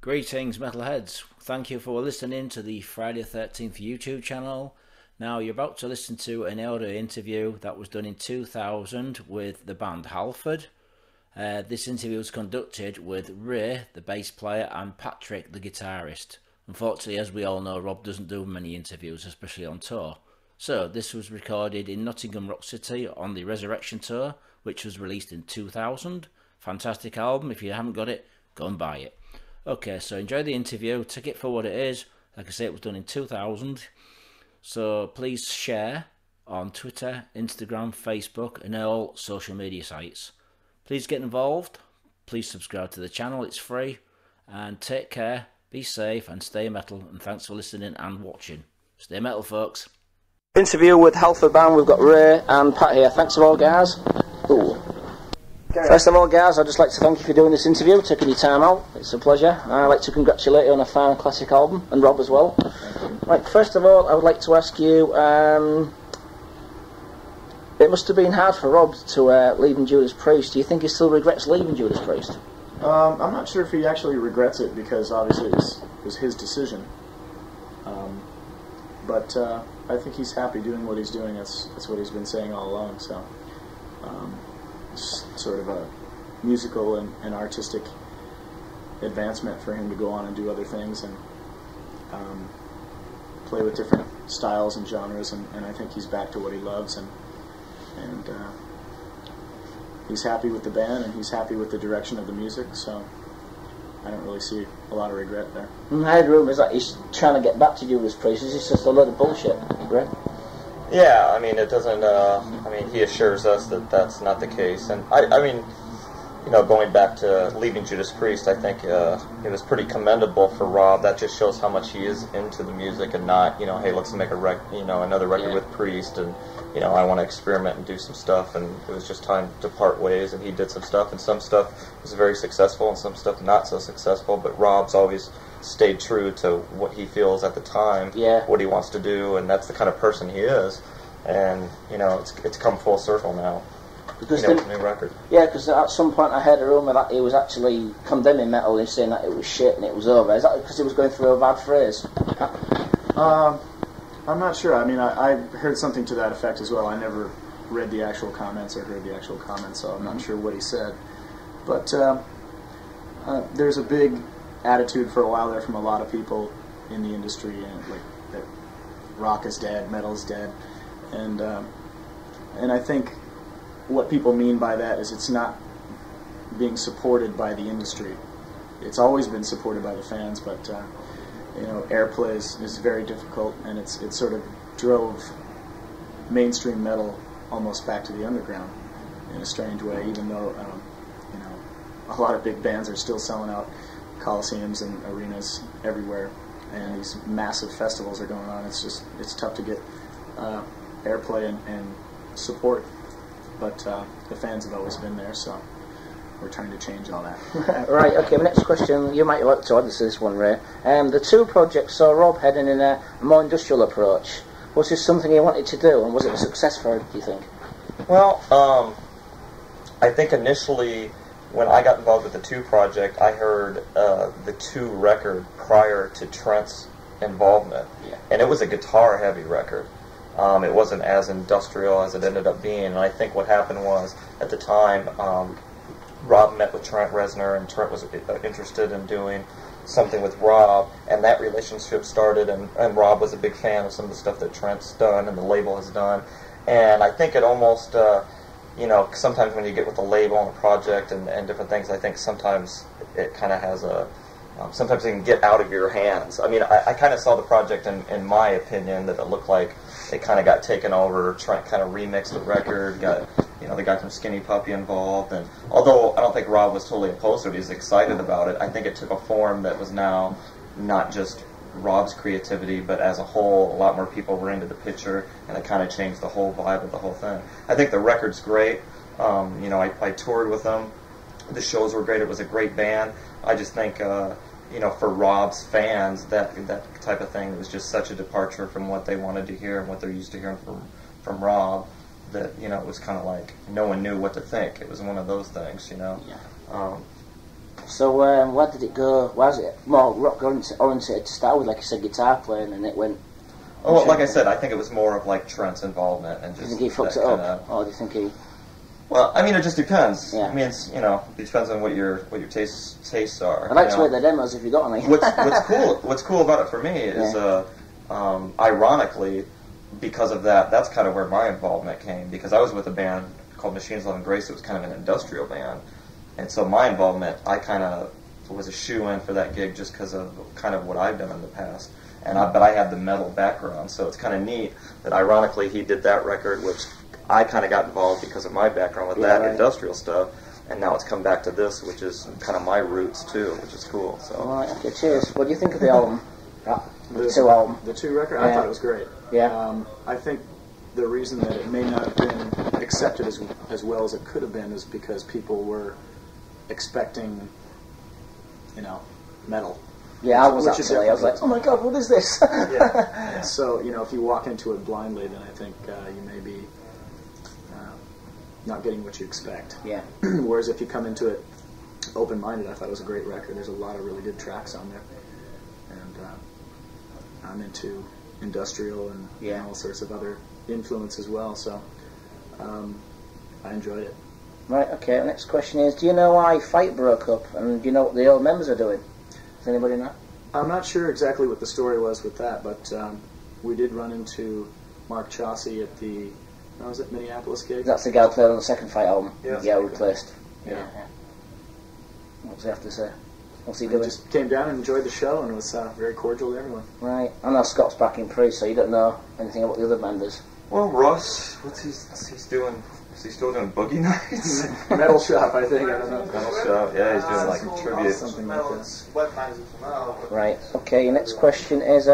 Greetings, metalheads. Thank you for listening to the Friday the 13th YouTube channel. Now, you're about to listen to an audio interview that was done in 2000 with the band Halford. This interview was conducted with Ray, the bass player, and Patrick, the guitarist. Unfortunately, as we all know, Rob doesn't do many interviews, especially on tour. So, this was recorded in Nottingham Rock City on the Resurrection Tour, which was released in 2000. Fantastic album. If you haven't got it, go and buy it. Okay, so enjoy the interview, take it for what it is. Like I say, it was done in 2000. So please share on Twitter, Instagram, Facebook, and all social media sites. Please get involved. Please subscribe to the channel, it's free. And take care, be safe, and stay metal. And thanks for listening and watching. Stay metal, folks. Interview with Halford band, we've got Ray and Pat here. Thanks a lot, guys. Ooh. First of all, guys, I'd just like to thank you for doing this interview, taking your time out. It's a pleasure. I'd like to congratulate you on a fine classic album, and Rob as well. Right, first of all, I would like to ask you, it must have been hard for Rob to leaving Judas Priest. Do you think he still regrets leaving Judas Priest? I'm not sure if he actually regrets it, because obviously it was his decision. But I think he's happy doing what he's doing. That's what he's been saying all along. So. It's sort of a musical and artistic advancement for him to go on and do other things and play with different styles and genres, and I think he's back to what he loves, and he's happy with the band, and he's happy with the direction of the music, so I don't really see a lot of regret there. I heard rumours that he's trying to get back to Judas Priest. Is this just a load of bullshit, Greg? Yeah, I mean, it doesn't, I mean, he assures us that that's not the case, and I mean, you know, going back to leaving Judas Priest, I think it was pretty commendable for Rob. That just shows how much he is into the music and not, you know, hey, let's make another record with Priest, and, you know, I want to experiment and do some stuff, and it was just time to part ways, and he did some stuff, and some stuff was very successful, and some stuff not so successful, but Rob's always stayed true to what he feels at the time, what he wants to do, and that's the kind of person he is. And you know, it's come full circle now. Because with the new record. Yeah, because at some point I heard a rumour that he was actually condemning metal and saying that it was shit and it was over. Is that because he was going through a bad phase? I'm not sure. I mean, I heard something to that effect as well. I never read the actual comments or heard the actual comments, so I'm not sure what he said. But there's a big attitude for a while there from a lot of people in the industry, and like that rock is dead, metal is dead, and I think what people mean by that is it's not being supported by the industry. It's always been supported by the fans, but you know, airplay is very difficult, and it sort of drove mainstream metal almost back to the underground in a strange way, even though you know, a lot of big bands are still selling out coliseums and arenas everywhere, and these massive festivals are going on. It's tough to get airplay and support, but the fans have always been there, so we're trying to change all that. Right, okay, my next question, you might like to add this one, Ray. The two projects saw Rob heading in a more industrial approach. Was this something he wanted to do, and was it a success for him, do you think? Well, I think initially, when I got involved with the 2 project, I heard the 2 record prior to Trent's involvement, and it was a guitar-heavy record. It wasn't as industrial as it ended up being, and I think what happened was, at the time, Rob met with Trent Reznor, and Trent was interested in doing something with Rob, and that relationship started, and Rob was a big fan of some of the stuff that Trent's done and the label has done, and I think it almost... you know, sometimes when you get with a label on a project and different things, I think sometimes it kind of has a... sometimes it can get out of your hands. I mean, I kind of saw the project, in my opinion, that it looked like it kind of got taken over. Trent kind of remixed the record, got, you know, the guy from Skinny Puppy involved, and although I don't think Rob was totally opposed to it, he was excited about it, I think it took a form that was now not just Rob's creativity, but as a whole, a lot more people were into the picture, and it kind of changed the whole vibe of the whole thing. I think the record's great. You know, I toured with them. The shows were great. It was a great band. I just think, you know, for Rob's fans, that type of thing was just such a departure from what they wanted to hear and what they're used to hearing from Rob, that, you know, it was kind of like no one knew what to think. It was one of those things, you know. Yeah. So where did it go? Was it more rock oriented to start with, like you said, guitar playing, and it went? Oh, well, like I said, I think it was more of like Trent's involvement and just. Do you think he fucked it up, or do you think he? Well, I mean, it just depends. Yeah. I mean, it's, it depends on what your tastes are. I'd like to hear the demos if you got any. What's cool about it for me is, ironically, because of that, that's kind of where my involvement came, because I was with a band called Machines Love and Grace. It was kind of an industrial band, and so my involvement, I kind of was a shoe-in for that gig just because of kind of what I've done in the past. But I had the metal background, so it's kind of neat that ironically he did that record, which I kind of got involved because of my background with industrial stuff, and now it's come back to this, which is kind of my roots too, which is cool. So. All right, okay, cheers. What do you think of the album? The 2 record, I thought it was great. Yeah. I think the reason that it may not have been accepted as well as it could have been is because people were expecting, metal. Yeah, I was actually. I was like, oh my god, what is this? Yeah. So, if you walk into it blindly, then I think you may be not getting what you expect. Yeah. Whereas if you come into it open-minded, I thought it was a great record. There's a lot of really good tracks on there. And I'm into industrial and all sorts of other influence as well, so I enjoyed it. Right, okay, the next question is, do you know why Fight broke up, and do you know what the old members are doing? Does anybody know? I'm not sure exactly what the story was with that, but we did run into Mark Chaussee at the, Minneapolis gig? That's the guy who played on the second Fight album. Yeah, we replaced. Yeah. What does he have to say? What's he He doing? just came down and enjoyed the show and was very cordial to everyone. Right, I know Scott's back in pre, so you don't know anything about the other members. Well, Russ, what's he's doing? Is he still doing Boogie Nights? Metal Shop, I think. I don't know. Metal Shop, yeah, he's doing like tribute. Something like that. Right, okay, your next question is,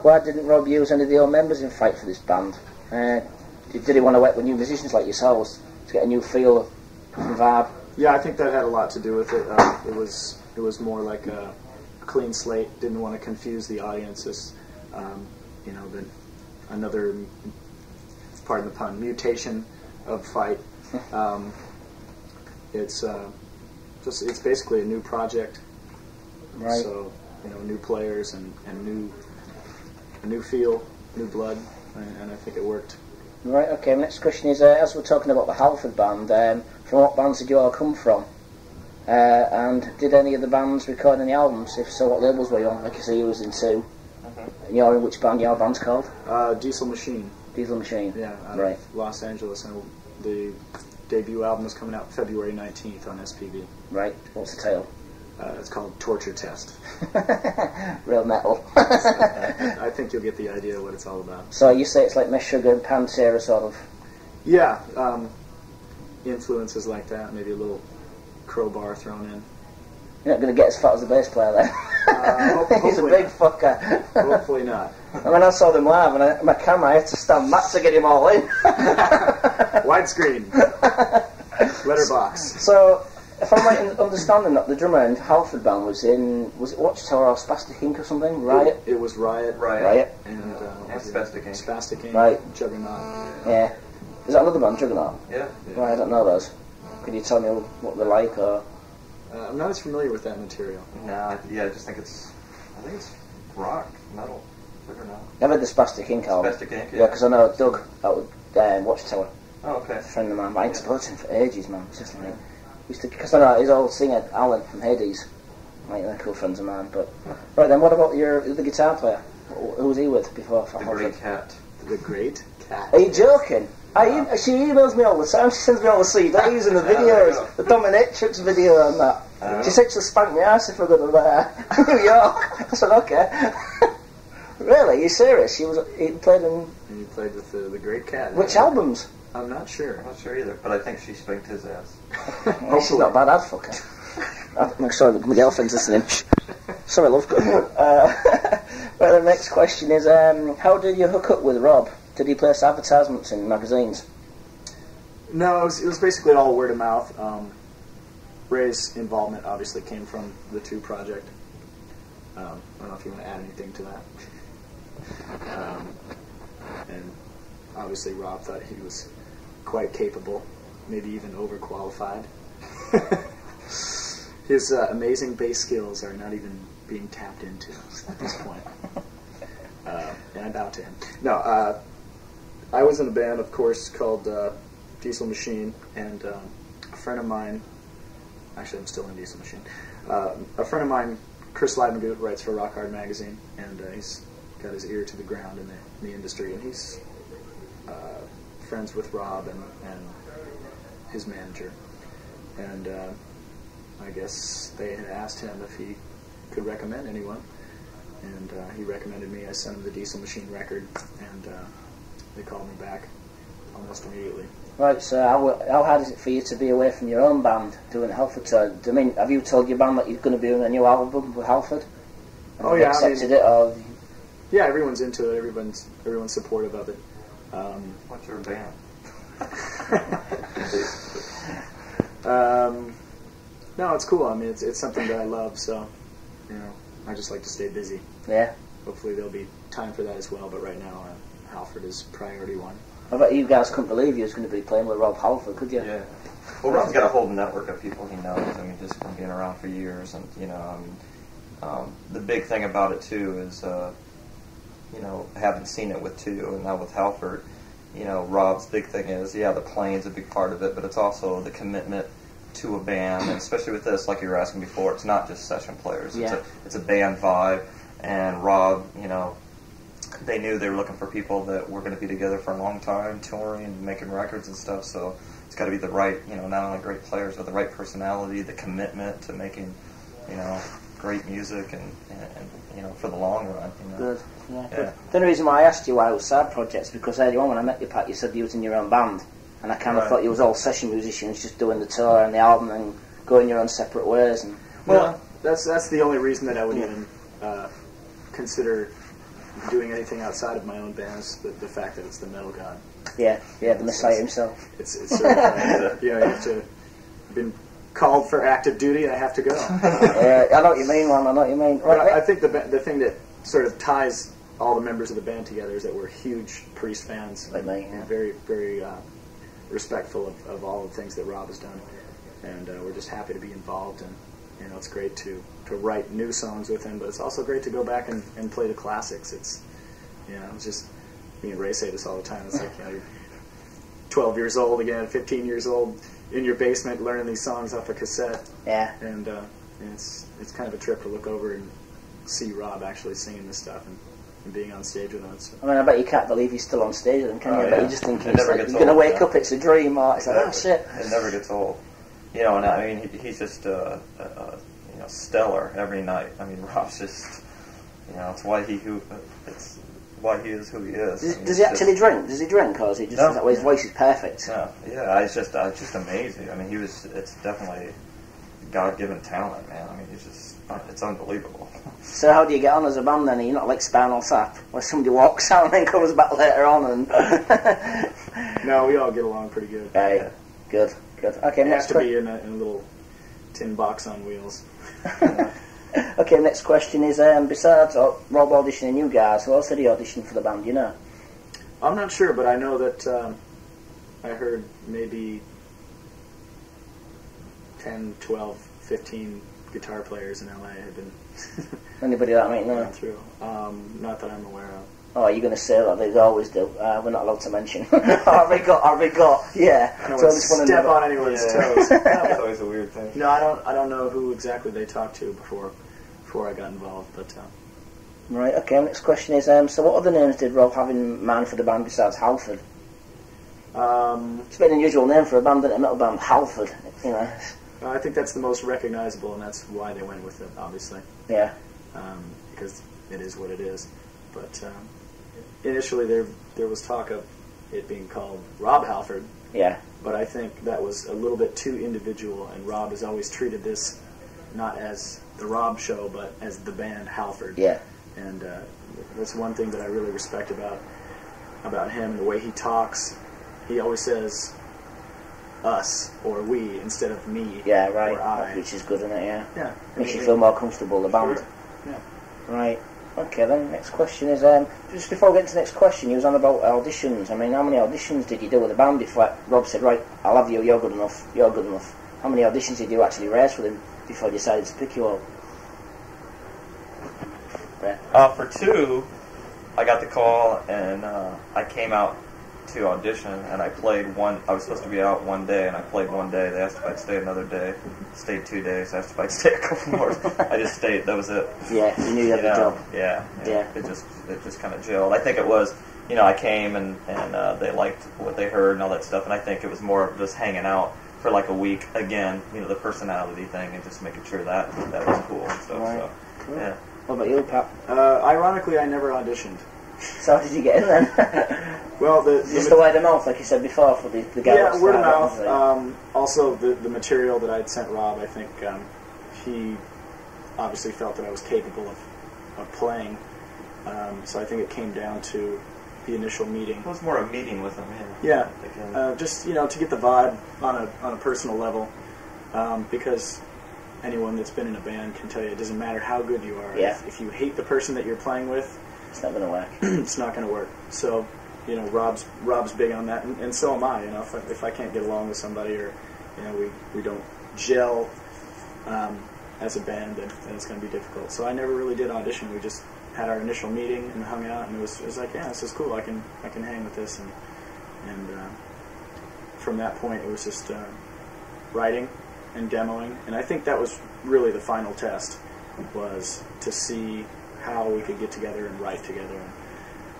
why didn't Rob use any of the old members in Fight for this band? Did he want to work with new musicians like yourselves to get a new feel and vibe? Yeah, I think that had a lot to do with it. It was more like a clean slate. Didn't want to confuse the audiences. Another, pardon the pun, mutation of Fight. It's basically a new project. Right. So new players and a new feel, new blood, and I think it worked. Right, okay, next question is, as we're talking about the Halford band, from what bands did you all come from? And did any of the bands record any albums? If so, what labels were you on? Like you say, you was in 2. And you're in which band? Your band's called? Diesel Machine. Diesel Machine. Yeah, out right. of Los Angeles, and the debut album is coming out February 19th on SPV. Right, what's the title? It's called Torture Test. Real metal. I think you'll get the idea of what it's all about. So you say it's like Meshuggah and Pantera sort of? Yeah, influences like that, maybe a little crowbar thrown in. You're not going to get as fat as the bass player then? He's a big fucker. Hopefully not. And when I saw them live, and my camera, I had to stand back to get him all in. Widescreen. Letterbox. So, if I'm right in understanding that the drummer in Halford band was it Watchtower or Spastic Inc. or something? Riot? It was Riot. Riot. And Spastic Inc. Spastic Inc. Right. Juggernaut. Yeah. Is that another band, Juggernaut? Yeah. Right, I don't know those. Could you tell me what they're like, or...? I'm not as familiar with that material. Nah, I just think it's rock, metal, Juggernaut. I've heard the Spastic Inc. album. Spastic Inc. Yeah, because I know Doug out with Watchtower. Oh, okay. A friend of mine, but I ain't supported him for ages, man. It's just like... Because I know his old singer, Alan from Hades. Like, they're cool friends of mine, but... Right then, what about the guitar player? Who was he with before? The Great Cat. The Great Cat. Are you joking? She emails me all the time. She sends me all the CDs and the videos, the Dominatrix video and that. She said she'll spank my ass if I go to New York. I said, okay. Really? Are you serious? He played in... And you played with the Great Cat. Which albums? I'm not sure. I'm not sure either, but I think she spanked his ass. Well, she's not bad, I'd fuck her. I'm sorry, my girlfriend's listening. Sorry, love. Well, the next question is, how did you hook up with Rob? Did he place advertisements in magazines? No, it was basically all word of mouth. Ray's involvement obviously came from the 2 project. I don't know if you want to add anything to that. And obviously Rob thought he was quite capable, maybe even overqualified. His amazing bass skills are not even being tapped into at this point. And I bow to him. No, I was in a band, of course, called Diesel Machine, and a friend of mine, actually I'm still in Diesel Machine, a friend of mine, Chris Leibengut, writes for Rock Hard Magazine, and he's got his ear to the ground in the industry, and he's friends with Rob and his manager. And I guess they had asked him if he could recommend anyone, and he recommended me. I sent him the Diesel Machine record, and they called me back almost immediately. Right, so how hard is it for you to be away from your own band doing a Halford tour? I mean, have you told your band that you're going to be doing a new album with Halford? And Oh yeah, accepted it, or yeah, everyone's into it. Everyone's supportive of it. What's your band? No, it's cool. I mean, it's something that I love, so I just like to stay busy. yeah? Hopefully there'll be time for that as well, but right now Halford is priority one. I bet you guys couldn't believe you was going to be playing with Rob Halford, could you? Yeah. Well, Rob's got a whole network of people he knows. I mean, just from being around for years, and the big thing about it too is, having seen it with two, and now with Halford, Rob's big thing is, the playing's a big part of it, but it's also the commitment to a band, and especially with this, like you were asking before, it's not just session players. Yeah. It's a band vibe, and Rob, they knew they were looking for people that were going to be together for a long time, touring and making records and stuff, so it's got to be the right, not only great players, but the right personality, the commitment to making, great music and for the long run. Good. Yeah. Good. The only reason why I asked you why it was side projects, because earlier on when I met you, Pat, you said you was in your own band, and I kind of thought you was all session musicians just doing the tour and the album and going your own separate ways. And well, that's the only reason that I would even consider doing anything outside of my own band is the fact that it's the metal god. yeah, the Messiah himself. It's sort of, you have to been called for active duty. I have to go. I know what you mean, man. I know what you mean. But I think the thing that sort of ties all the members of the band together is that we're huge Priest fans. Like me, yeah. Very, very respectful of all the things that Rob has done, and we're just happy to be involved. And it's great to write new songs with him, but it's also great to go back and play the classics. It's it's just, me and Ray say this all the time. It's like you're 12 years old again, 15 years old, in your basement learning these songs off a cassette. Yeah. And it's kind of a trip to look over and see Rob actually singing this stuff and being on stage with him. So. I mean, I bet you can't believe he's still on stage with them, can you? I bet you just think you're going to wake up, it's a dream, or it's like, oh shit. It never gets old. And I mean, he's just stellar every night. I mean, Rob's just, it's why it's why he is who he is. Does he actually drink? Does he drink, or is he just that way? His voice is perfect. No, it's just amazing. I mean, it's definitely God-given talent, man. I mean, it's unbelievable. So how do you get on as a band then? Are you not like Spinal Tap, where somebody walks out and then comes back later on? And no, we all get along pretty good. Right. Yeah. Good. Okay, it has to be in a little tin box on wheels. Okay, next question is, besides Rob auditioning you guys, who else did he audition for the band, you know? I'm not sure, but I know that I heard maybe 10, 12, 15 guitar players in LA had been Anybody that might know? gone through. Not that I'm aware of. Oh, you're going to say that? They always do. We're not allowed to mention. Have we got? Yeah. I don't want to step on anyone's toes. That's always a weird thing. No, I don't know who exactly they talked to before I got involved, but... Right, okay, next question is, so what other names did Rob have in mind for the band besides Halford? It's a bit an unusual name for a band, isn't it? A metal band, Halford, I think that's the most recognizable, and that's why they went with it, obviously. Yeah. Because it is what it is. But initially there was talk of it being called Rob Halford. Yeah. But I think that was a little bit too individual, and Rob has always treated this not as the Rob show, but as the band Halford. Yeah. And that's one thing that I really respect about him, the way he talks. He always says us or we instead of me. Yeah, right. Or I. Which is good, isn't it? Yeah. Yeah. Makes you feel more comfortable, the band. Sure. Yeah. Right. Okay, then next question is, just before we get into the next question, you was on about auditions. I mean, how many auditions did you do with the band before Rob said, right, I'll have you, you're good enough. How many auditions did you actually race with him before you decided to pick you up? For 2, I got the call, and I came out to audition, and I played one. I was supposed to be out one day, and I played one day. They asked if I'd stay another day. Stayed 2 days. Asked if I'd stay a couple more. I just stayed. That was it. Yeah, you knew you had the job. Yeah. It just kind of gelled. I think it was, I came and they liked what they heard and all that stuff, and I think it was more of just hanging out for like a week again. The personality thing and just making sure that was cool and stuff. Right. So Cool. yeah. What about you, Pat? Ironically, I never auditioned. So how did you get in then? Well, just the word of mouth, like you said before, for the guy. Yeah, word of mouth. Also, the material that I'd sent Rob, I think he obviously felt that I was capable of playing. So I think it came down to the initial meeting. It was more a meeting with him. Yeah. Just to get the vibe on a personal level, because anyone that's been in a band can tell you it doesn't matter how good you are. Yeah. If you hate the person that you're playing with, it's not going to work. It's not going to work. So, Rob's big on that, and so am I. If I can't get along with somebody, or we don't gel as a band, then it's going to be difficult. So I never really did audition. We just had our initial meeting and hung out, and it was like, yeah, this is cool. I can hang with this, and from that point it was just writing and demoing, and I think that was really the final test, was to see how we could get together and write together.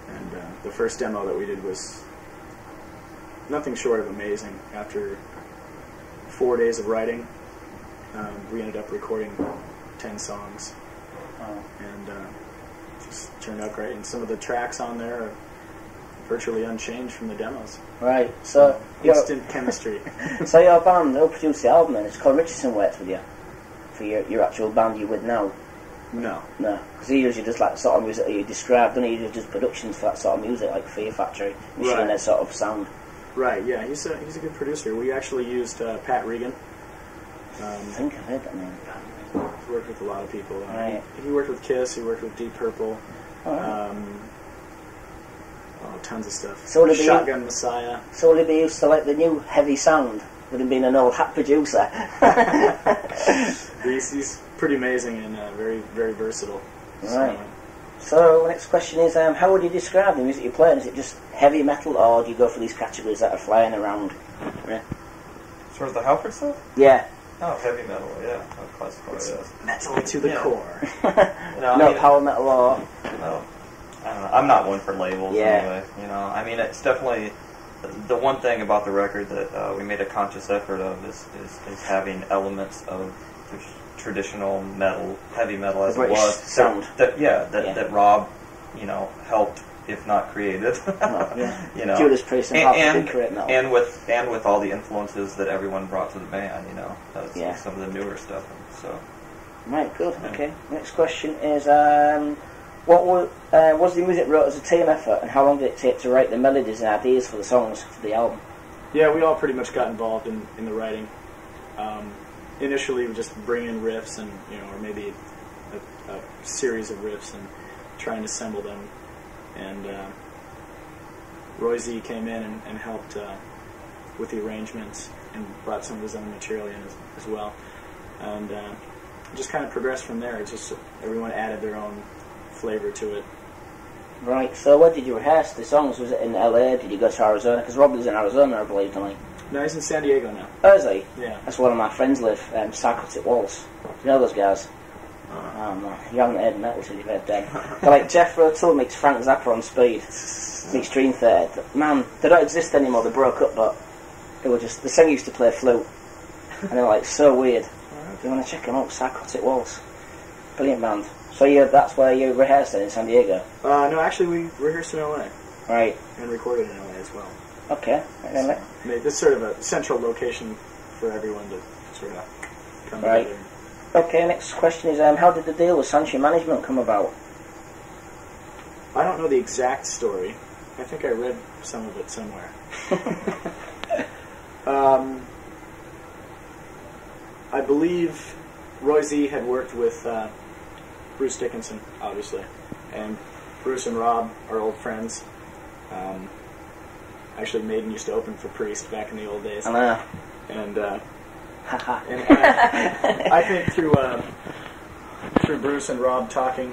And the first demo that we did was nothing short of amazing. After 4 days of writing, we ended up recording 10 songs, and just turned out great. And some of the tracks on there are virtually unchanged from the demos. Right, so instant chemistry. So your band, they'll produce the album, and it's called Richardson works with you for your actual band you're with now. No, because he usually does like sort of music that you described, doesn't he? He usually does productions for that sort of music, like Fear Factory, Machine Head sort of sound. Right, yeah, he's a good producer. We actually used Pat Regan. I think I've heard that name. He's worked with a lot of people. Right. He worked with Kiss, he worked with Deep Purple, tons of stuff. So Shotgun Messiah. So will he be used to like the new heavy sound, with him being an old hat producer? He's pretty amazing and very, very versatile. Right. So next question is, how would you describe the music you're playing? Is it just heavy metal, or do you go for these categories that are flying around? Yeah. As far as the Halford stuff? Yeah. Oh, heavy metal, yeah. I'd classify it as. Metal to the core. No power metal or... No. I don't know. I'm not one for labels anyway. It's definitely... The one thing about the record that we made a conscious effort of is having elements of traditional metal, heavy metal as it was. Sound. That Rob, helped, if not created. Judas Priest and Halford did create metal. And with all the influences that everyone brought to the band, some of the newer stuff. So. Right, good. Yeah. Okay. Next question is, what was the music wrote as a team effort, and how long did it take to write the melodies and ideas for the songs for the album? Yeah, we all pretty much got involved in the writing. Initially, we just bring in riffs and or maybe a series of riffs and try and assemble them. And Roy Z came in and helped with the arrangements and brought some of his own material in as well. And just kind of progressed from there. It's just everyone added their own flavor to it. Right, so where did you rehearse the songs? Was it in LA? Did you go to Arizona? Because Rob lives in Arizona, I believe, doesn't he? No, he's in San Diego now. Oh, is he? Yeah. That's where one of my friends live, Psychotic Waltz. You know those guys? Oh, no. You haven't heard metal till you've heard them. They're like Jethro Tull meets Frank Zappa on speed. Meets Dream Theater. Man, they don't exist anymore, they broke up, but they were just... The singer used to play flute. And they were like so weird. If you want to check them out, Psychotic Waltz. Brilliant band. So that's where you rehearsed it, in San Diego? No, actually we rehearsed in LA. Right. And recorded in LA as well. Okay. So, this is sort of a central location for everyone to sort of come together. Okay, next question is, how did the deal with Sanctuary Management come about? I don't know the exact story. I think I read some of it somewhere. I believe Roy Z had worked with Bruce Dickinson, obviously, and Bruce and Rob are old friends. Actually, Maiden used to open for Priest back in the old days. I know. And And I think through Bruce and Rob talking,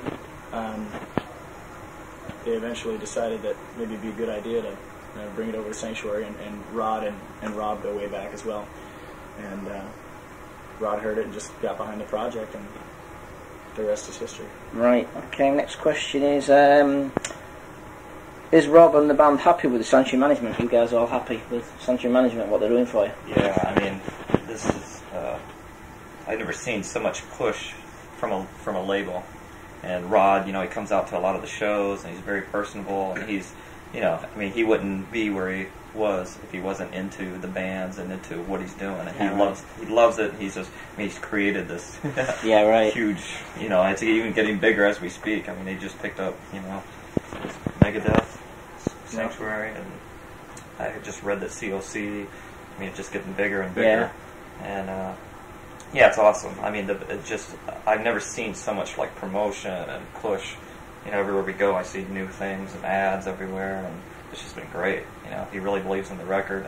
they eventually decided that maybe it'd be a good idea to bring it over to Sanctuary, and Rod and Rob go way back as well. And Rod heard it and just got behind the project, and the rest is history. Right, okay, next question is Rob and the band happy with the Sanctuary management? You guys all happy with Sanctuary management, what they're doing for you? Yeah, I mean, this is, I've never seen so much push from a label. And Rod, he comes out to a lot of the shows, and he's very personable, and he's, he wouldn't be where he was if he wasn't into the bands and into what he's doing, and he loves it. He's created this huge, it's even getting bigger as we speak. I mean, they just picked up, Megadeth, Sanctuary, and I had just read that COC. I mean, it's just getting bigger and bigger, and it's awesome. I mean, I've never seen so much like promotion and push. Everywhere we go, I see new things and ads everywhere, and it's just been great. He really believes in the record,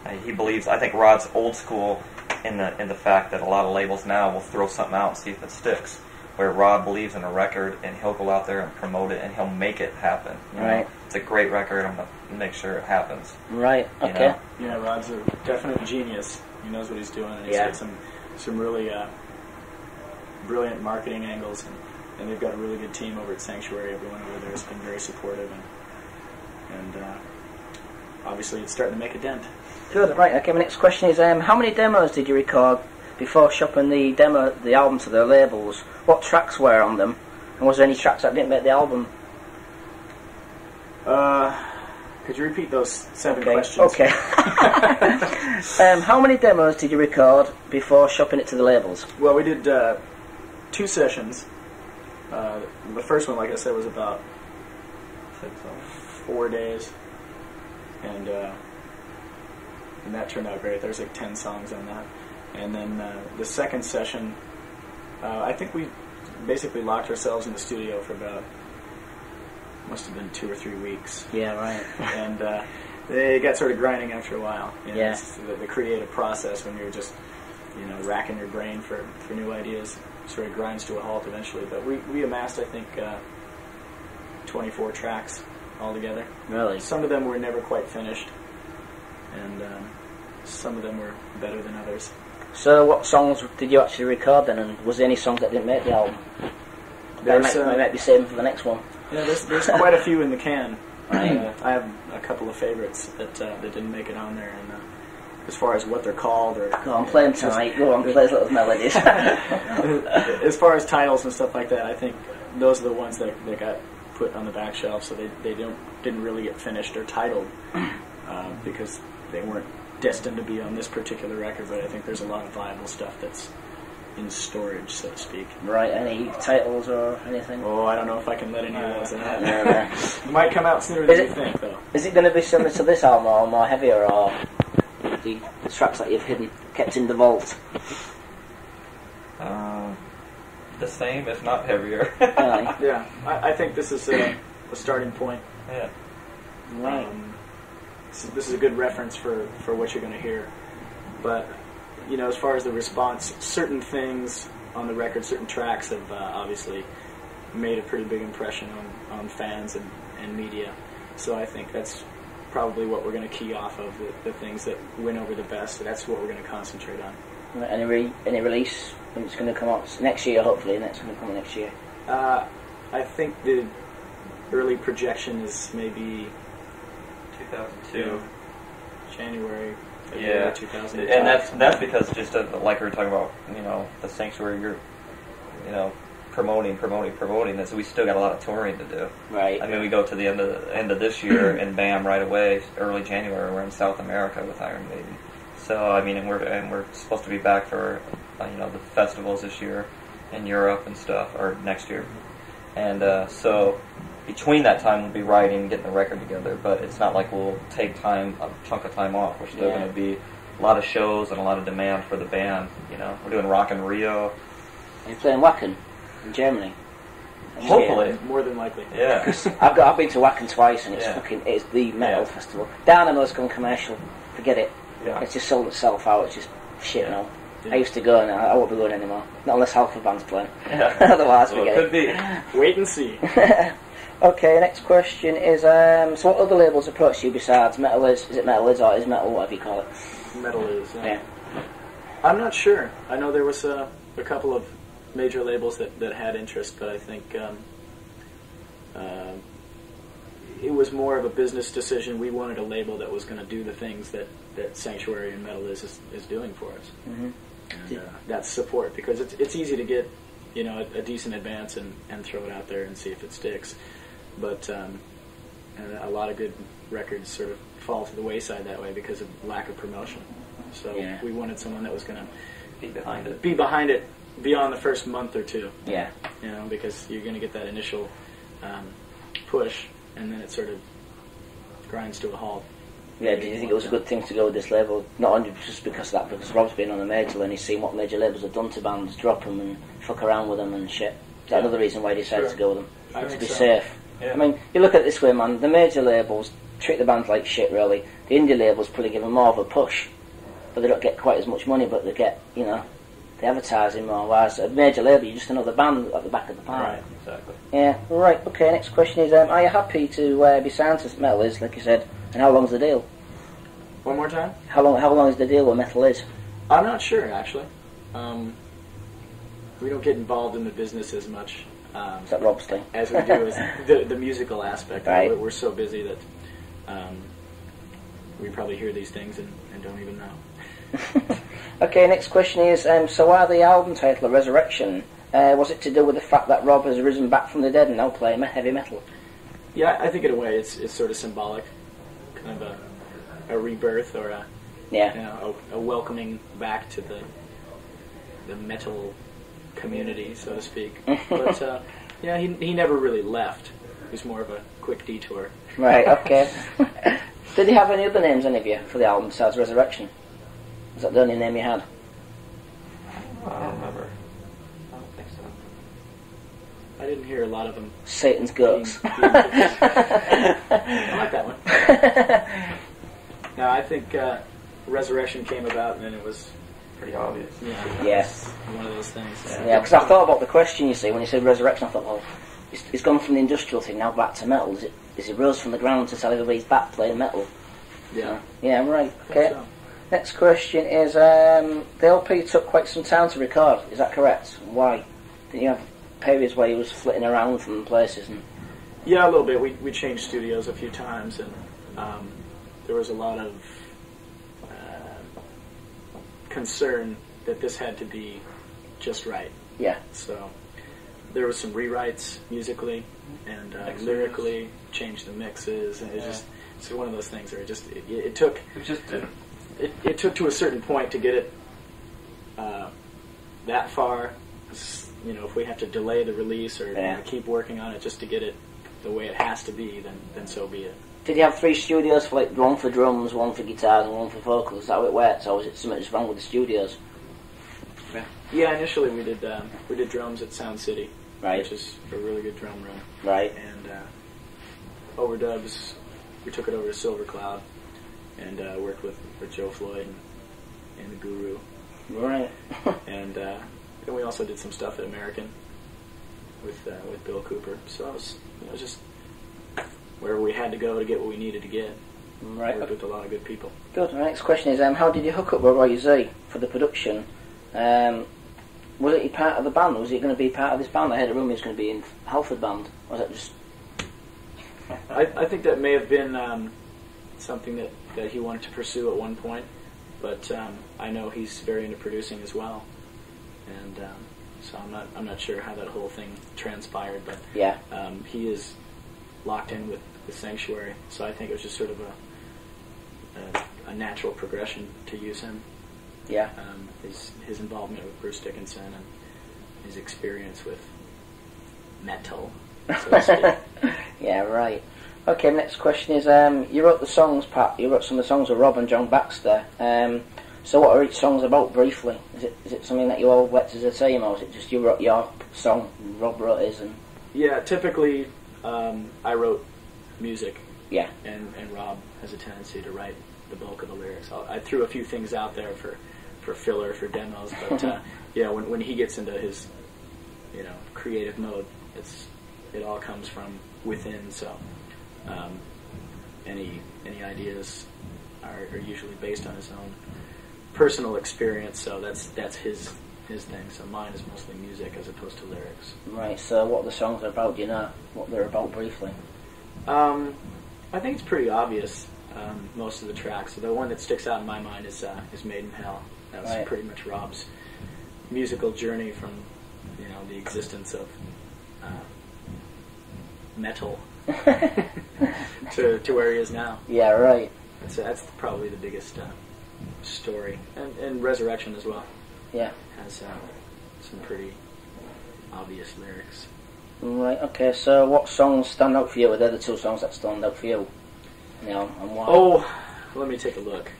and he believes. I think Rod's old school in the fact that a lot of labels now will throw something out and see if it sticks. Where Rod believes in a record, and he'll go out there and promote it, and he'll make it happen. Right. It's a great record. I'm gonna make sure it happens. Right. Okay. Yeah, Rod's a definite genius. He knows what he's doing, and he's got some really brilliant marketing angles, and they've got a really good team over at Sanctuary. Everyone over there has been very supportive, and obviously it's starting to make a dent. Good. Right. Okay. My next question is: how many demos did you record before shopping the album to the labels? What tracks were on them, and was there any tracks that didn't make the album? Could you repeat those 7 questions? Okay. How many demos did you record before shopping it to the labels? Well, we did 2 sessions. The first one, like I said, was about 4 days, and that turned out great. There's like 10 songs on that. And then the second session, I think we basically locked ourselves in the studio for about, must have been 2 or 3 weeks. Yeah, right. And they got sort of grinding after a while. Yes. The creative process, when you're just, racking your brain for new ideas, sort of grinds to a halt eventually. But we amassed, I think, 24 tracks altogether. Really? Some of them were never quite finished, and some of them were better than others. So what songs did you actually record then, and was there any songs that didn't make the album? They might be saving for the next one. Yeah, there's quite a few in the can. I have a couple of favorites that didn't make it on there, and as far as what they're called, or go on, play them tonight. Go on, play those little melodies. As far as titles and stuff like that, I think those are the ones that got put on the back shelf, so they didn't really get finished or titled because they weren't destined to be on this particular record. But I think there's a lot of viable stuff that's in storage, so to speak. Right. Any titles or anything? Oh, I don't know if I can let any of those out. It might come out sooner than you think, though. Is it going to be similar to this album, or more heavier, or the tracks that you've kept in the vault? The same, if not heavier. Yeah, I think this is a starting point. Yeah. Right. This is a good reference for what you're going to hear. But, as far as the response, certain things on the record, certain tracks have obviously made a pretty big impression on fans and media. So I think that's probably what we're going to key off of, the things that win over the best. So that's what we're going to concentrate on. Any release when it's going to come out next year? Hopefully, it's going to come next year. I think the early projection is maybe 2002, February 2002. And that's because just like we were talking about, the Sanctuary, you're, promoting this. We still got a lot of touring to do. Right. I mean, we go to the end of this year, and bam, right away, early January, we're in South America with Iron Maiden. So I mean, and we're supposed to be back for the festivals this year in Europe and stuff, or next year. And so between that time, we'll be writing and getting the record together. But it's not like we'll take a chunk of time off. We're still going to be a lot of shows and a lot of demand for the band. We're doing Rock in Rio. You're playing Wacken in Germany. Hopefully, more than likely. Yeah. I've been to Wacken twice, and it's the metal festival. Dynamo's gone commercial. Forget it. Yeah. It's just sold itself out. It's just shit now. I used to go, and I won't be going anymore. Not unless Halford band's playing. Yeah. Otherwise, Well, forget it could be. Wait and see. Okay, next question is, so what other labels approach you besides Metal Is? Is it Metal Is or Is Metal, whatever you call it? Metal Is. Yeah. I'm not sure. I know there was a couple of major labels that had interest, but I think it was more of a business decision. We wanted a label that was going to do the things that Sanctuary and Metal is doing for us. Mm-hmm. And that's support, because it's easy to get a decent advance and throw it out there and see if it sticks. But and a lot of good records sort of fall to the wayside that way because of lack of promotion. So we wanted someone that was going to Be behind it. be behind it beyond the first month or two. Yeah. Because you're going to get that initial push, and then it sort of grinds to a halt. Yeah, did you think it was a good thing to go with this label? Not only just because of that, because Rob's been on a major and he's seen what major labels have done to bands, drop them and fuck around with them and shit. Is that another reason why he decided to go with them? To be safe. Yeah. I mean, you look at it this way, man, the major labels treat the bands like shit, really. The indie labels probably give them more of a push, but they don't get quite as much money, but they get, the advertising more. Whereas a major label, you're just another band at the back of the park. Right, exactly. Yeah, right, okay, next question is, are you happy to be signed to Metal Is, like you said, and how long's the deal? One more time? How long is the deal with Metal Is? I'm not sure, actually. We don't get involved in the business as much Is that Rob's thing? as we do as the musical aspect. Right. We're so busy that we probably hear these things and don't even know. Okay, next question is, so why the album title, Resurrection? Was it to do with the fact that Rob has risen back from the dead and now playing heavy metal? Yeah, I think in a way it's sort of symbolic, kind of a rebirth or a welcoming back to the metal community, so to speak. But he never really left. It was more of a quick detour. Right, okay. Did you have any other names, any of you, for the album besides Resurrection? Was that the only name you had? I don't remember. I don't think so. I didn't hear a lot of them. Satan's Goats. I like that one. No, I think Resurrection came about and then it was Pretty obvious. Yes. One of those things. Yeah, because I thought about the question, you see, when you said Resurrection, I thought, well, he's gone from the industrial thing now back to metal. Is he rose from the ground to tell everybody he's back playing metal? Yeah. Yeah, right. I Okay. think so. Next question is, the LP took quite some time to record, is that correct? Why? Didn't you have periods where he was flitting around from places? And Yeah, a little bit. We changed studios a few times, and there was a lot of concern that this had to be just right. Yeah. So there was some rewrites musically and lyrically, changed the mixes, and it's one of those things where it took it took to a certain point to get it that far. If we have to delay the release or keep working on it just to get it the way it has to be, then so be it. did you have 3 studios for one for drums, one for guitars, and one for vocals? Is that how it worked, or was it something that's wrong with the studios? Yeah, initially we did drums at Sound City, Right. which is a really good drum room. Right. And overdubs, we took it over to Silver Cloud and worked with Joe Floyd and the Guru. Right. And then we also did some stuff at American with Bill Cooper. So it was just wherever we had to go to get what we needed to get. Right. Worked with a lot of good people. Good. The next question is, how did you hook up with Roy Z for the production? Was it part of the band? Was he going to be part of this band? I heard a rumour he was going to be in Halford band. Or was that just... I think that may have been something that he wanted to pursue at one point, but I know he's very into producing as well, and so I'm not sure how that whole thing transpired, but Yeah. He is locked in with the Sanctuary, so I think it was just sort of a natural progression to use him. Yeah. His involvement with Bruce Dickinson and his experience with metal, so to speak. Yeah, right. Okay, next question is, you wrote the songs, Pat. You wrote some of the songs with Rob and John Baxter. So what are each songs about, briefly? Is it something that you all worked as a team, or is it just you wrote your song and Rob wrote his? And Yeah, typically I wrote music, yeah. and Rob has a tendency to write the bulk of the lyrics. I threw a few things out there for for filler, for demos. But yeah, when he gets into his creative mode, it all comes from within. So any ideas are usually based on his own personal experience. So that's his thing. So mine is mostly music as opposed to lyrics. Right. So what the songs are about? Do you know what they're about briefly? I think it's pretty obvious. Most of the tracks. So the one that sticks out in my mind is Made in Hell. That was pretty much Rob's musical journey from the existence of metal to where he is now. Yeah, right. That's probably the biggest story, and Resurrection as well. Yeah, has some pretty obvious lyrics. Right. Okay. So what songs stand out for you? Are they the two songs that stand out for you? And why? Oh, let me take a look.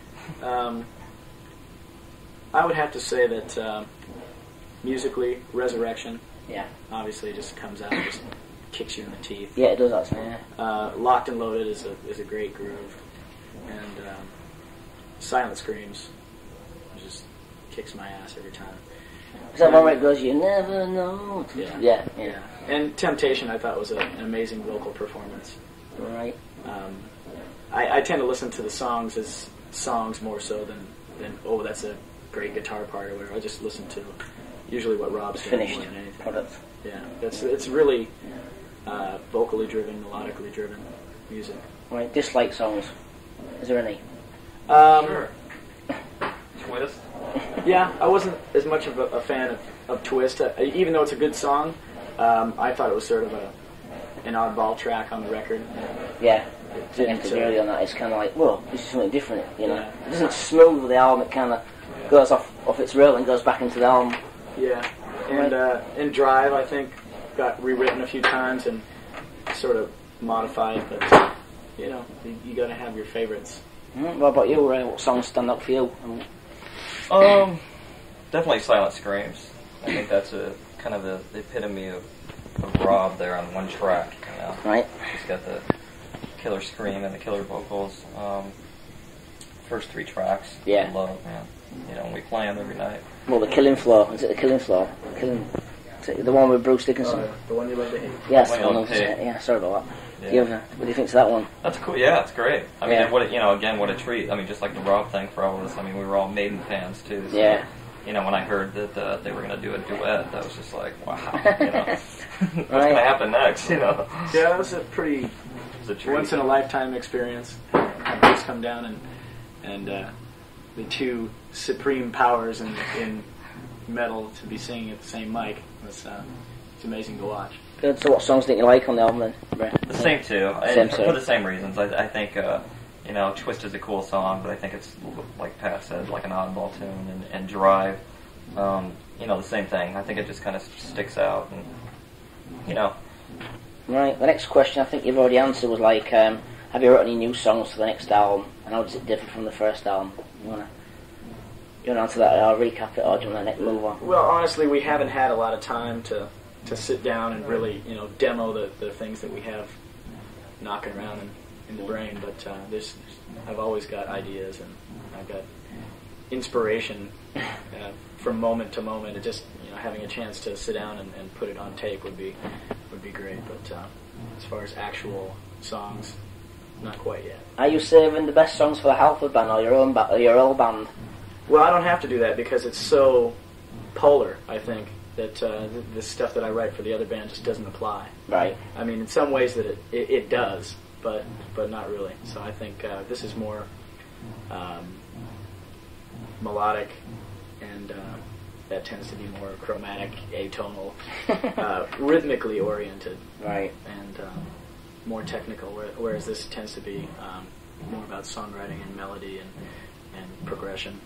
I would have to say that musically, Resurrection. Yeah. Obviously, just comes out and just kicks you in the teeth. Yeah, it does actually. Yeah. Locked and Loaded is a great groove, and Silent Screams just kicks my ass every time. Is that one where it goes, "You never know"? Yeah. And Temptation, I thought was an amazing vocal performance. Right. I tend to listen to the songs as songs more so than oh, that's a great guitar part or whatever. I just listen to usually what Rob's doing Finished more than anything. product. Yeah, it's really vocally driven, melodically driven music. Right. Dislike songs. Is there any? Sure. Twist. Yeah, I wasn't as much of a fan of Twist. Even though it's a good song, I thought it was sort of an oddball track on the record. Yeah. Early on that, it's kind of like, well, this is something different, Yeah. It doesn't smooth with the album. It kind of goes off its rail and goes back into the album. Yeah, and Drive, I think, got rewritten a few times and sort of modified, but you got to have your favorites. What about you, Ray? What songs stand up for you? Definitely Silent Screams. I think that's a kind of the epitome of Rob there on one track. Right. He's got the killer scream and the killer vocals. First three tracks. Yeah. I love, man. We play them every night. Well, the Killing Floor. Is it the Killing Floor? The one with Bruce Dickinson. The one you love to hate. Yes. Yeah, sorry about that. Yeah. What do you think to that one? That's cool. Yeah, it's great. I mean, again, what a treat. I mean, just like the Rob thing for all of us. I mean, we were all Maiden fans too. So, yeah. When I heard that they were going to do a duet, that was just like, wow. What's going to happen next? Yeah, that was a pretty once in a lifetime experience. Bruce come down and the two supreme powers in metal to be singing at the same mic was it's amazing to watch. Good. So what songs didn't you like on the album then? The same two. Same for the same reasons. I think Twist is a cool song, but I think it's, like Pat said, like an oddball tune. And Drive, the same thing. I think it just kind of sticks out. And Right. The next question I think you've already answered was like, have you wrote any new songs for the next album? And how does it differ from the first album? You wanna answer that? I'll recap it, or do you want to move on? Well, honestly, we haven't had a lot of time to sit down and really, demo the things that we have knocking around in the brain. But I've always got ideas, and I've got inspiration from moment to moment. It just, having a chance to sit down and put it on tape would be great. But as far as actual songs, not quite yet. Are you saving the best songs for the Halford band or your own band? Well, I don't have to do that because it's so polar, I think, that the stuff that I write for the other band just doesn't apply. Right. I mean, in some ways that it does, but not really. So I think this is more melodic, and that tends to be more chromatic, atonal, rhythmically oriented. Right. And more technical, whereas this tends to be more about songwriting and melody and progression.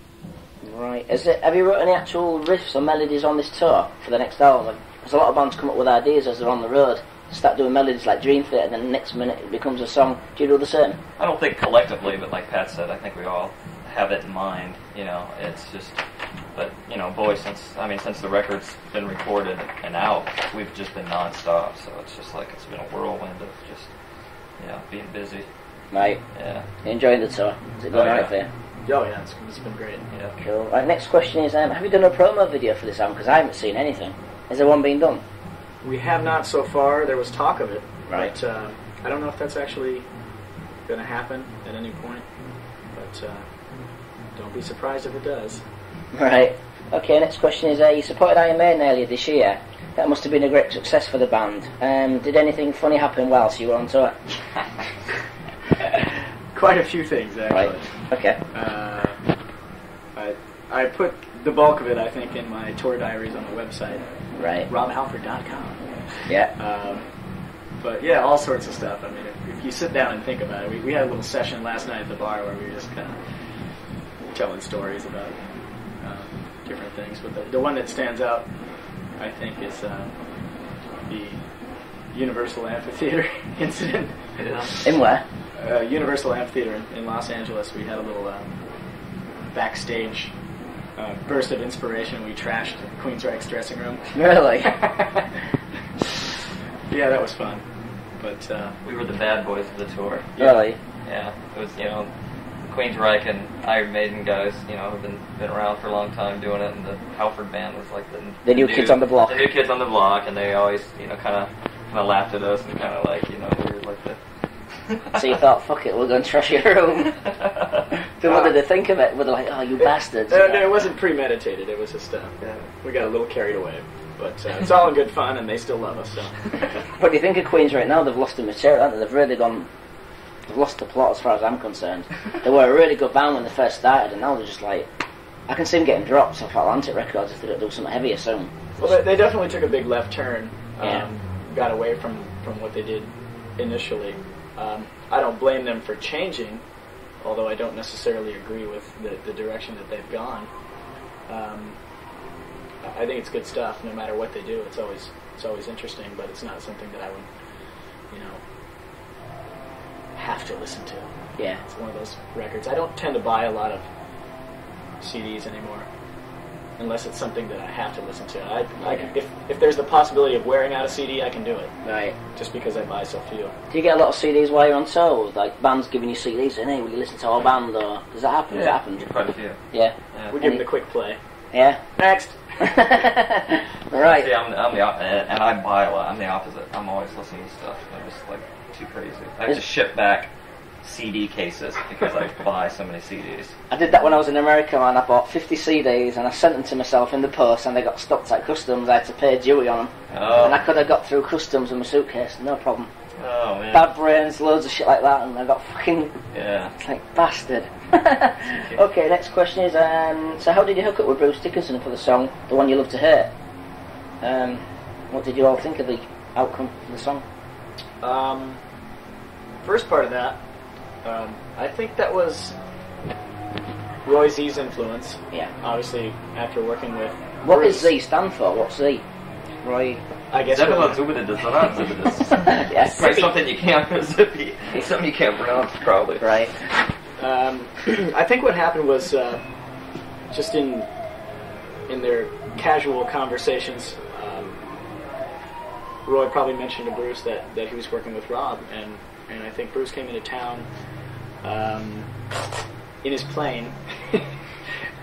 Right. Have you wrote any actual riffs or melodies on this tour for the next album? Because a lot of bands come up with ideas as they're on the road, start doing melodies like Dream Theater, and then the next minute it becomes a song. Do you do the same? I don't think collectively, but like Pat said, I think we all have it in mind. It's just, but boy, since the record's been recorded and out, we've just been nonstop. So it's just like it's been a whirlwind of just being busy. Right. Yeah. You enjoying the tour? Is it going alright for you? Oh yeah, it's been great. Yeah. Cool. Right, next question is, have you done a promo video for this album? Because I haven't seen anything. Has there one been done? We have not so far. There was talk of it, Right. but I don't know if that's actually going to happen at any point. But don't be surprised if it does. Right. Okay, next question is, you supported Iron Maiden earlier this year. That must have been a great success for the band. Did anything funny happen whilst you were on tour? Quite a few things, actually. Right. Okay. I put the bulk of it, I think, in my tour diaries on the website, Right. robhalford.com. Yeah. But yeah, all sorts of stuff. I mean, if you sit down and think about it, we had a little session last night at the bar where we were just kind of telling stories about different things. But the one that stands out, I think, is the Universal Amphitheater incident. In where? Universal Amphitheater in Los Angeles. We had a little backstage burst of inspiration. We trashed Queensryche's dressing room. Really? Yeah, that was fun. But We were the bad boys of the tour. Really? Yeah, it was, Queensryche and Iron Maiden guys, have been around for a long time doing it, and the Halford band was like The new kids on the block. The new kids on the block, and they always, kind of laughed at us and kind of like, we were like the... So you thought, fuck it, we're going to trash your room. So what did they think of it? Were they like, oh, you bastards? no, it wasn't premeditated. It was just we got a little carried away. But it's all in good fun, and they still love us. So. What do you think of Queens right now? They've lost the material, haven't they? They've really gone... They've lost the plot as far as I'm concerned. They were a really good band when they first started, and now they're just like... I can see them getting dropped off Atlantic Records if they don't do something heavier soon. Well, they definitely took a big left turn. Yeah. Got away from what they did initially. I don't blame them for changing, although I don't necessarily agree with the direction that they've gone. I think it's good stuff. No matter what they do, it's always interesting, but it's not something that I would, have to listen to. Yeah. It's one of those records. I don't tend to buy a lot of CDs anymore, unless it's something that I have to listen to. If there's the possibility of wearing out a CD, I can do it. Right. Just because I buy so few. Do you get a lot of CDs while you're on tour? Like bands giving you CDs saying, hey, will you listen to our band? Or does that happen? Has that happened? Quite a few. Yeah. We give them the quick play. Yeah. Next. Right. See, I'm the and I buy a lot. I'm the opposite. I'm always listening to stuff. I'm just like too crazy. I have to ship back CD cases because I buy so many CDs. I did that when I was in America, man. I bought 50 CDs and I sent them to myself in the post, and they got stopped at customs. I had to pay duty on them. Oh. And I could have got through customs with my suitcase, no problem. Oh man. Bad brains, loads of shit like that, and I got fucking... Yeah. It's like, bastard. Okay, next question is, so how did you hook up with Bruce Dickinson for the song, The One You Love to Hate? What did you all think of the outcome of the song? First part of that, I think that was Roy Z's influence. Yeah. Obviously, after working with What Bruce, does Z stand for? What's Z? Roy... I guess Yes. It's something you can't something you can't pronounce probably. Right. I think what happened was just in their casual conversations, Roy probably mentioned to Bruce that he was working with Rob, and I think Bruce came into town in his plane,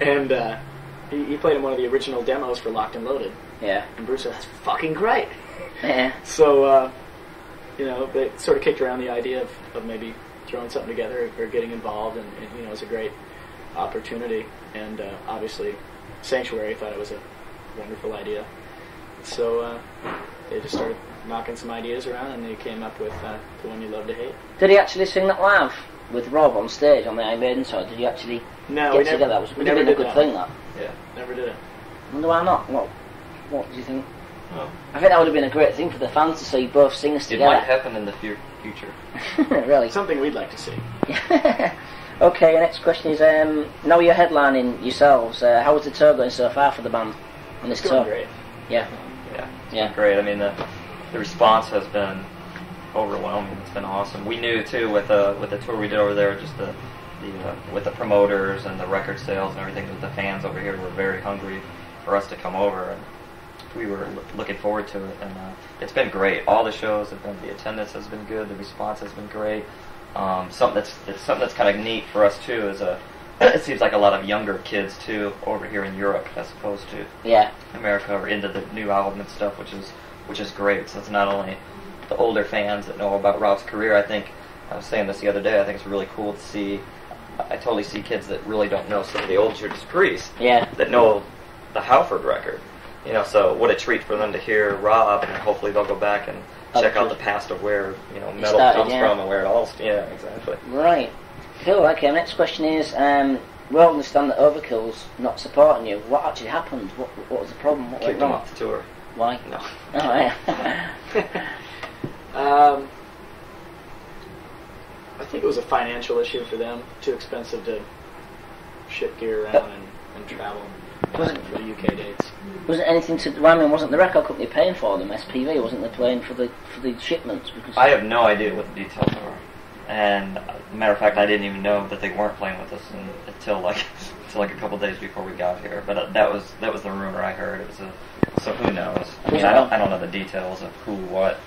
and he played him one of the original demos for Locked and Loaded. Yeah. And Bruce said, that's fucking great. Yeah. So, they sort of kicked around the idea of maybe throwing something together or getting involved, and it was a great opportunity. And obviously, Sanctuary thought it was a wonderful idea. So they just started knocking some ideas around, and they came up with The One You Love to Hate. Did he actually sing that live with Rob on stage on the Iron Maiden tour? Did you actually No, get we together? never. Would We have never been a did good that. thing, that. Yeah, never did it. I wonder why not. What do you think? Oh. I think that would have been a great thing for the fans to see both singers It together. might happen in the future. Really? Something we'd like to see. Okay, next question is, now you're headlining yourselves, how is the tour going so far for the band on this It's tour? going great. Yeah. It's been great. I mean, the response has been overwhelming. It's been awesome. We knew too with the tour we did over there, just the with the promoters and the record sales and everything, that the fans over here were very hungry for us to come over, and we were looking forward to it. And it's been great. All the shows have been. The attendance has been good. The response has been great. Something that's kind of neat for us too is it seems like a lot of younger kids too over here in Europe as opposed to America are into the new album and stuff, which is great. So it's not only the older fans that know about Rob's career. I think I was saying this the other day. I think it's really cool to see. I totally see kids that really don't know some of the old Judas Priest that know the Halford record. You know, so what a treat for them to hear Rob, and hopefully they'll go back and check out the past of where metal comes from and where it all. Yeah, exactly. Right. Cool. Okay. Next question is: we all understand that Overkill's not supporting you. What actually happened? What was the problem? What Kicked went them wrong? off the tour. Why? No. Oh, yeah. I think it was a financial issue for them. Too expensive to ship gear around and travel for the UK dates. Wasn't anything to? Well, I mean, wasn't the record company paying for them? SPV wasn't they paying for the shipments? Because I have no idea what the details are, and matter of fact, I didn't even know that they weren't playing with us until like a couple days before we got here. But that was the rumor I heard. It was so who knows? I mean, I don't know the details of who, what,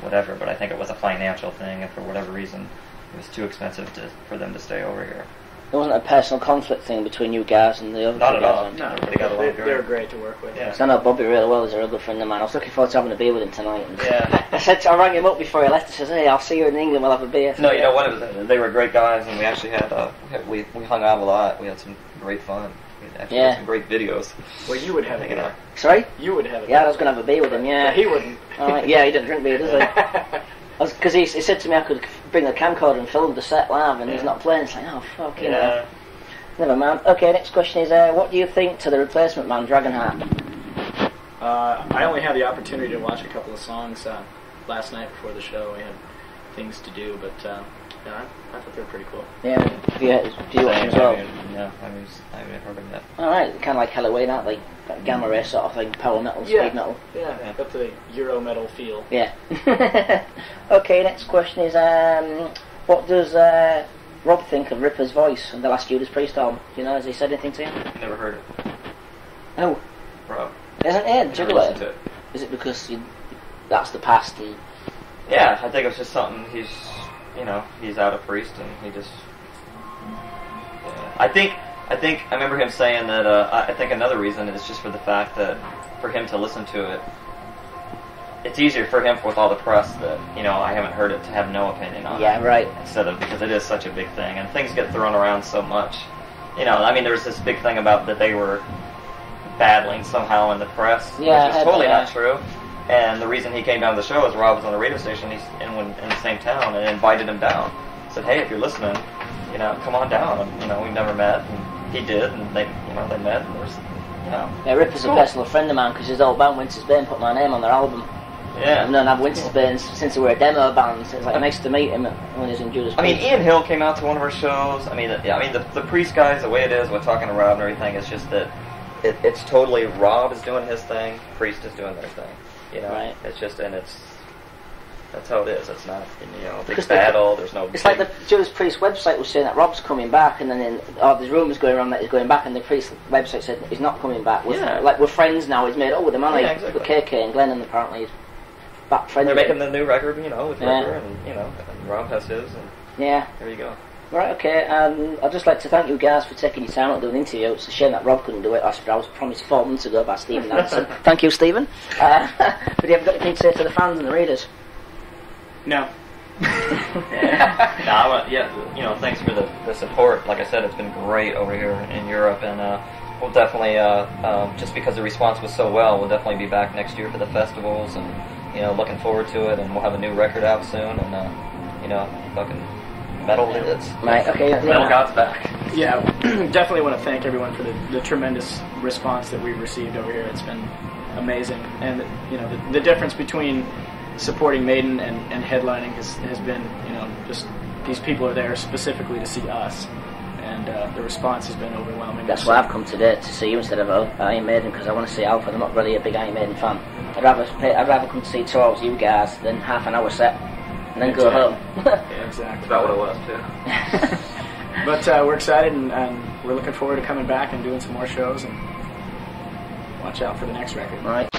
whatever. But I think it was a financial thing, and for whatever reason, it was too expensive for them to stay over here. There wasn't a personal conflict thing between you guys and the other Not at guys. all. No, everybody got along great. They were great to work with. Yeah. So I know Bobby really well. He's a real good friend of mine. I was looking forward to having a beer with him tonight. And Yeah. I rang him up before he left. I says, "Hey, I'll see you in England. We'll have a beer." No, you know what? They were great guys, and we actually had we hung out a lot. We had some great fun. We actually had some great videos. Well, you would have it. Sorry? You would have it. Yeah, I was going to have a beer with him. Yeah. But he wouldn't. Yeah, he didn't drink beer, does he? Because he said to me I could bring the camcorder and film the set live, and he's not playing. It's like, oh fuck, you know. Never mind. Okay, next question is, what do you think to the replacement man, Dragonheart? I only had the opportunity to watch a couple of songs last night before the show. We had things to do, but I thought they were pretty cool. Yeah, do you watch them as well? Yeah, I haven't heard them yet. Alright, kind of like Halloween, aren't they? Like gamma ray sort of thing, power metal, speed metal. Yeah, got the Euro metal feel. Yeah. Okay, next question is, what does Rob think of Ripper's voice in the last Judas Priest album? Do you know, has he said anything to you? Never heard it. Oh. Rob. Hasn't he? Never listened to Juggler? it. Is it because that's the past and... Yeah, I think it was just something he's out of Priest and he just... I think I remember him saying that, I think another reason is just for the fact that for him to listen to it, it's easier for him with all the press that, I haven't heard it to have no opinion on it. Yeah, right. Instead of, because it is such a big thing and things get thrown around so much. I mean, there was this big thing about that they were battling somehow in the press, which is totally not true. And the reason he came down to the show is Rob was on the radio station in the same town and invited him down. Said, hey, if you're listening, come on down. And, we never met, and he did, and they met, and there's, Yeah, Ripper's a personal friend of mine because his old band Winter's Bane put my name on their album. Yeah. I've known I've Winter's Bane since they were a demo band, so it's like nice to meet him when he was in Judas Priest. I mean, Ian Hill came out to one of our shows. I mean, the Priest guys, the way it is, we're talking to Rob and everything, it's just that it's totally Rob is doing his thing, Priest is doing their thing. Right. It's just, and that's how it is. It's not, a big battle. There's no. It's like the Judas Priest website was saying that Rob's coming back, and then there's rumours going around that he's going back, and the Priest website said he's not coming back. Like we're friends now. He's made with him, exactly. With KK and Glenn, and apparently he's back friends. They're making the new record, with River, and Rob has his, and there you go. Right, okay, I'd just like to thank you guys for taking your time out to do an interview. It's a shame that Rob couldn't do it. I was promised 4 months ago by Stephen Anderson. Thank you, Stephen. But you haven't got anything to say to the fans and the readers? No. Thanks for the support. Like I said, it's been great over here in Europe, and we'll definitely, just because the response was so well, we'll definitely be back next year for the festivals, and, looking forward to it, and we'll have a new record out soon, and, fucking... metal lids. Right, okay. Metal God's back. Yeah, definitely want to thank everyone for the tremendous response that we've received over here. It's been amazing. And, the difference between supporting Maiden and headlining has been, just these people are there specifically to see us. And the response has been overwhelming. That's why I've come today, to see you instead of Iron Maiden, because I want to see Halford. I'm not really a big Iron Maiden fan. I'd rather come to see tours you guys than half an hour set. And then go home. Yeah, exactly. That's about what it was, too. But we're excited, and we're looking forward to coming back and doing some more shows, and watch out for the next record. All right.